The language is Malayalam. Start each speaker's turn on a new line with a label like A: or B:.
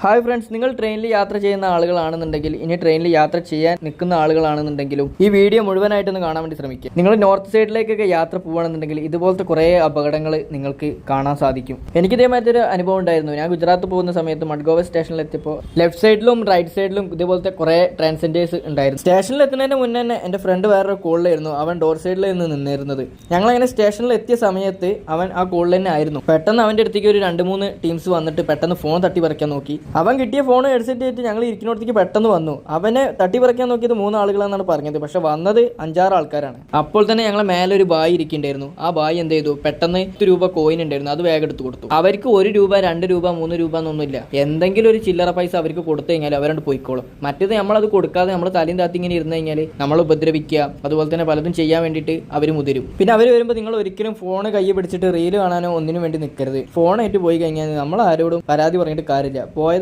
A: ഹായ് ഫ്രണ്ട്സ്, നിങ്ങൾ ട്രെയിനിൽ യാത്ര ചെയ്യുന്ന ആളുകളാണെന്നുണ്ടെങ്കിൽ, ഇനി ട്രെയിനിൽ യാത്ര ചെയ്യാൻ നിൽക്കുന്ന ആളുകളാണെന്നുണ്ടെങ്കിലും ഈ വീഡിയോ മുഴുവനായിട്ടൊന്ന് കാണാൻ വേണ്ടി ശ്രമിക്കുക. നിങ്ങൾ നോർത്ത് സൈഡിലേക്കൊക്കെ യാത്ര പോകുകയാണെന്നുണ്ടെങ്കിൽ ഇതുപോലത്തെ കുറേ അപകടങ്ങൾ നിങ്ങൾക്ക് കാണാൻ സാധിക്കും. എനിക്ക് ഇതേമാതിരി ഒരു അനുഭവം ഉണ്ടായിരുന്നു. ഞാൻ ഗുജറാത്ത് പോകുന്ന സമയത്ത് മഡ്ഗോവ സ്റ്റേഷനിൽ എത്തിയപ്പോൾ ലെഫ്റ്റ് സൈഡിലും റൈറ്റ് സൈഡിലും ഇതുപോലത്തെ കുറേ ട്രാൻസ്ജെൻഡേഴ്സ് ഉണ്ടായിരുന്നു. സ്റ്റേഷനിൽ എത്തുന്നതിന് മുന്നേ തന്നെ എൻ്റെ ഫ്രണ്ട് വേറൊരു കോളിലായിരുന്നു. അവൻ ഡോർ സൈഡിൽ നിന്ന് നിന്നിരുന്നത്. ഞങ്ങളങ്ങനെ സ്റ്റേഷനിൽ എത്തിയ സമയത്ത് അവൻ ആ കോളിൽ തന്നെ ആയിരുന്നു. പെട്ടെന്ന് അവൻ്റെ അടുത്തേക്ക് ഒരു 2-3 ടീംസ് വന്നിട്ട് പെട്ടെന്ന് ഫോൺ തട്ടി പറിക്കാൻ നോക്കി. അവൻ കിട്ടിയ ഫോൺ ഹെഡ്സെറ്റ് ആയിട്ട് ഞങ്ങൾ ഇരിക്കുന്നിടത്തേക്ക് പെട്ടെന്ന് വന്നു. അവനെ തട്ടി പറിക്കാൻ നോക്കിയത് 3 ആളുകളാണെന്നാണ് പറഞ്ഞത്. പക്ഷെ വന്നത് 5-6 ആൾക്കാരാണ്. അപ്പോൾ തന്നെ ഞങ്ങളെ മേലെ ഒരു ബായി ഇരിക്കുന്നുണ്ടായിരുന്നു. ആ ബായി എന്ത് ചെയ്തു, പെട്ടെന്ന് 10 രൂപ കോയിൻ ഉണ്ടായിരുന്നു, അത് വേഗം എടുത്ത് കൊടുത്തു. അവർക്ക് 1 രൂപ 2 രൂപ 3 രൂപ എന്നൊന്നുമില്ല. എന്തെങ്കിലും ഒരു ചില്ലറ പൈസ അവർക്ക് കൊടുത്തു കഴിഞ്ഞാൽ അവരോട് പോയിക്കോളും. മറ്റേത് നമ്മളത് കൊടുക്കാതെ നമ്മൾ തലയും താത്തി ഇങ്ങനെ ഇരുന്ന് കഴിഞ്ഞാൽ നമ്മൾ ഉപദ്രവിക്കുക, അതുപോലെ തന്നെ പലതും ചെയ്യാൻ വേണ്ടിയിട്ട് അവർ മുതിരും. പിന്നെ അവർ വരുമ്പോൾ നിങ്ങൾ ഒരിക്കലും ഫോൺ കയ്യിൽ പിടിച്ചിട്ട് റീല് കാണാനോ ഒന്നിനും വേണ്ടി നിൽക്കരുത്. ഫോണായിട്ട് പോയി കഴിഞ്ഞാൽ നമ്മൾ ആരോടും പരാതി പറഞ്ഞിട്ട് കാര്യമില്ല. പോയത്